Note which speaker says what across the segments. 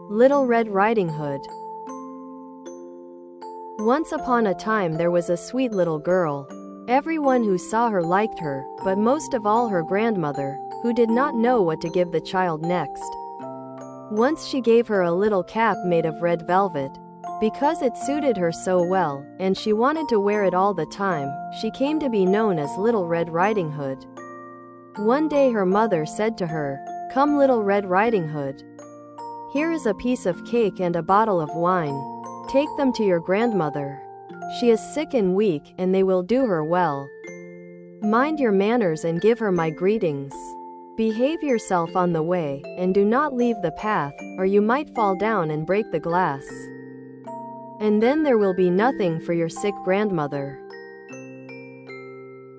Speaker 1: Little Red Riding Hood. Once upon a time there was a sweet little girl. Everyone who saw her liked her, but most of all her grandmother, who did not know what to give the child next. Once she gave her a little cap made of red velvet. Because it suited her so well, and she wanted to wear it all the time, she came to be known as Little Red Riding Hood. One day her mother said to her, "Come, Little Red Riding Hood. Here is a piece of cake and a bottle of wine. Take them to your grandmother. She is sick and weak, and they will do her well. Mind your manners and give her my greetings. Behave yourself on the way, and do not leave the path, or you might fall down and break the glass. And then there will be nothing for your sick grandmother."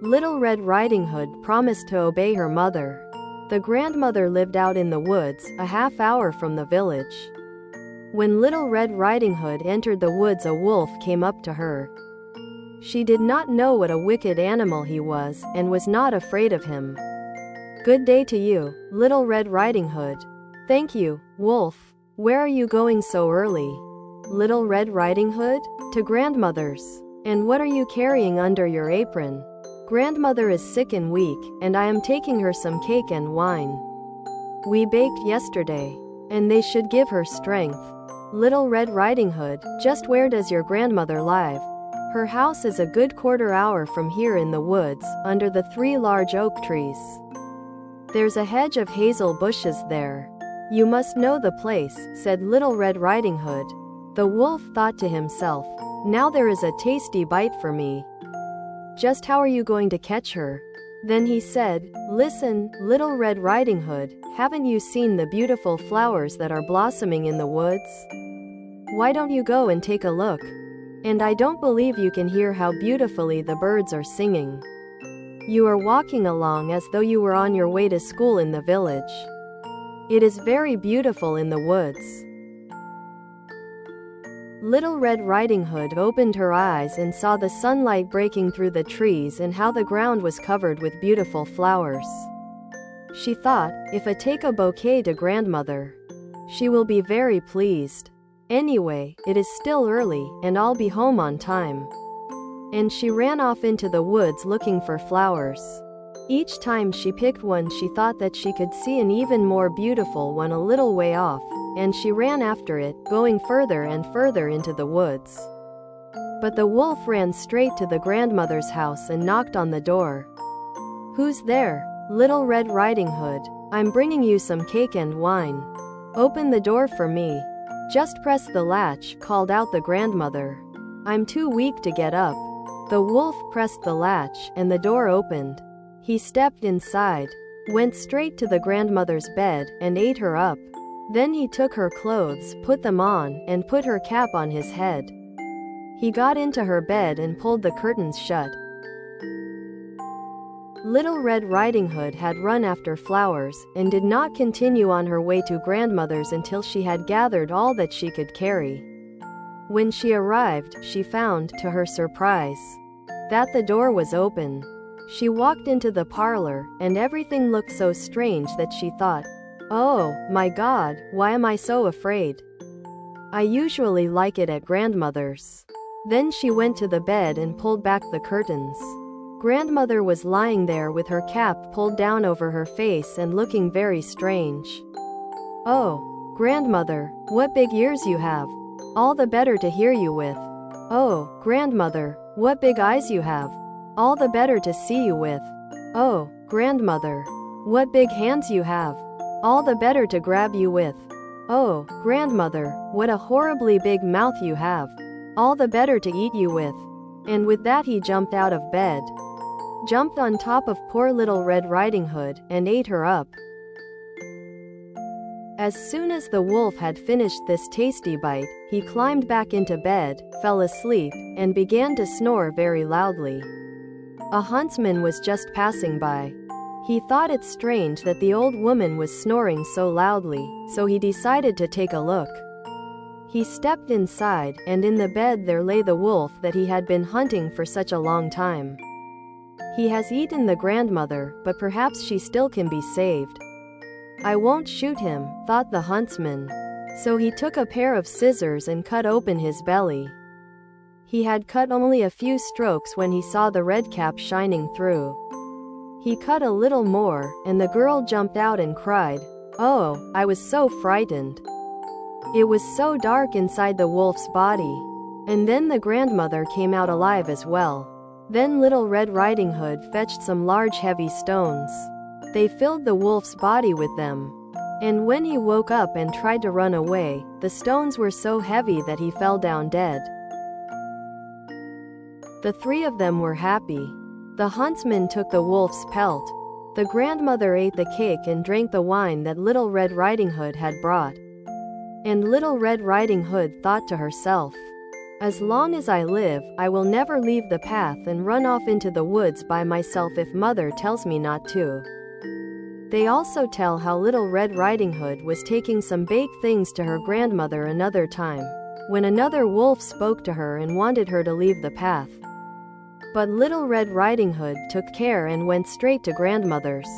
Speaker 1: Little Red Riding Hood promised to obey her mother. The grandmother lived out in the woods, a half-hour from the village. When Little Red Riding Hood entered the woods, a wolf came up to her. She did not know what a wicked animal he was, and was not afraid of him. "Good day to you, Little Red Riding Hood." "Thank you, Wolf. Where are you going so early?" "Little Red Riding Hood? To grandmother's." "And what are you carrying under your apron?" "Grandmother is sick and weak, and I am taking her some cake and wine. We baked yesterday, and they should give her strength." "Little Red Riding Hood, just where does your grandmother live?" "Her house is a good quarter-hour from here in the woods, under the 3 large oak trees. There's a hedge of hazel bushes there. You must know the place," said Little Red Riding Hood. The wolf thought to himself, "Now there is a tasty bite for me. Just how are you going to catch her?" Then he said, "Listen, Little Red Riding Hood, haven't you seen the beautiful flowers that are blossoming in the woods? Why don't you go and take a look? And I don't believe you can hear how beautifully the birds are singing. You are walking along as though you were on your way to school in the village. It is very beautiful in the woods." Little Red Riding Hood opened her eyes and saw the sunlight breaking through the trees and how the ground was covered with beautiful flowers. She thought, if I take a bouquet to grandmother, she will be very pleased. Anyway, it is still early, and I'll be home on time. And she ran off into the woods looking for flowers. Each time she picked one, she thought that she could see an even more beautiful one a little way off, and she ran after it, going further and further into the woods. But the wolf ran straight to the grandmother's house and knocked on the door. "Who's there?" "Little Red Riding Hood. I'm bringing you some cake and wine. Open the door for me." "Just press the latch," called out the grandmother. "I'm too weak to get up." The wolf pressed the latch, and the door opened. He stepped inside, went straight to the grandmother's bed, and ate her up. Then he took her clothes, put them on, and put her cap on his head. He got into her bed and pulled the curtains shut. Little Red Riding Hood had run after flowers, and did not continue on her way to grandmother's until she had gathered all that she could carry. When she arrived, she found, to her surprise, that the door was open. She walked into the parlor, and everything looked so strange that she thought, "Oh, my God, why am I so afraid? I usually like it at grandmother's." Then she went to the bed and pulled back the curtains. Grandmother was lying there with her cap pulled down over her face and looking very strange. "Oh, grandmother, what big ears you have. All the better to hear you with." "Oh, grandmother, what big eyes you have. All the better to see you with." "Oh, grandmother, what big hands you have. All the better to grab you with." "Oh, grandmother, what a horribly big mouth you have. All the better to eat you with." And with that he jumped out of bed, jumped on top of poor Little Red Riding Hood, and ate her up. As soon as the wolf had finished this tasty bite, he climbed back into bed, fell asleep, and began to snore very loudly. A huntsman was just passing by. He thought it strange that the old woman was snoring so loudly, so he decided to take a look. He stepped inside, and in the bed there lay the wolf that he had been hunting for such a long time. He has eaten the grandmother, but perhaps she still can be saved. "I won't shoot him," thought the huntsman. So he took a pair of scissors and cut open his belly. He had cut only a few strokes when he saw the red cap shining through. He cut a little more, and the girl jumped out and cried, "Oh, I was so frightened. It was so dark inside the wolf's body." And then the grandmother came out alive as well. Then Little Red Riding Hood fetched some large heavy stones. They filled the wolf's body with them. And when he woke up and tried to run away, the stones were so heavy that he fell down dead. The three of them were happy. The huntsman took the wolf's pelt. The grandmother ate the cake and drank the wine that Little Red Riding Hood had brought. And Little Red Riding Hood thought to herself, "As long as I live, I will never leave the path and run off into the woods by myself if Mother tells me not to." They also tell how Little Red Riding Hood was taking some baked things to her grandmother another time, when another wolf spoke to her and wanted her to leave the path. But Little Red Riding Hood took care and went straight to grandmother's.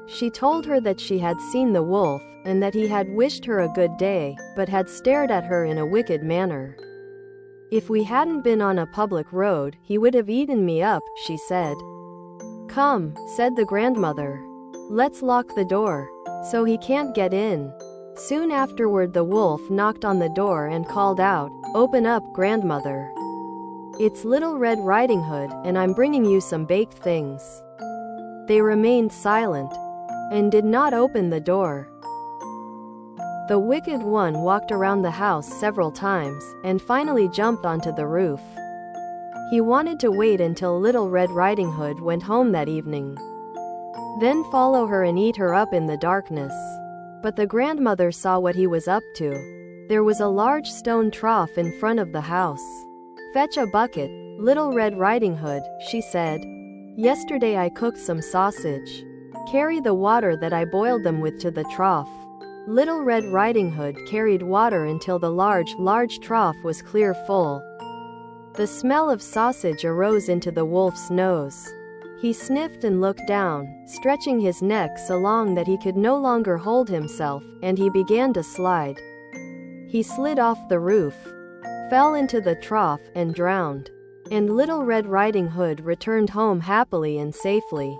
Speaker 1: She told her that she had seen the wolf, and that he had wished her a good day, but had stared at her in a wicked manner. "If we hadn't been on a public road, he would have eaten me up," she said. "Come," said the grandmother. "Let's lock the door, so he can't get in." Soon afterward the wolf knocked on the door and called out, "Open up, grandmother. It's Little Red Riding Hood, and I'm bringing you some baked things." They remained silent, and did not open the door. The wicked one walked around the house several times, and finally jumped onto the roof. He wanted to wait until Little Red Riding Hood went home that evening, then follow her and eat her up in the darkness. But the grandmother saw what he was up to. There was a large stone trough in front of the house. "Fetch a bucket, Little Red Riding Hood," she said. "Yesterday I cooked some sausage. Carry the water that I boiled them with to the trough." Little Red Riding Hood carried water until the large trough was clear full. The smell of sausage arose into the wolf's nose. He sniffed and looked down, stretching his neck so long that he could no longer hold himself, and he began to slide. He slid off the roof, fell into the trough, and drowned. And Little Red Riding Hood returned home happily and safely.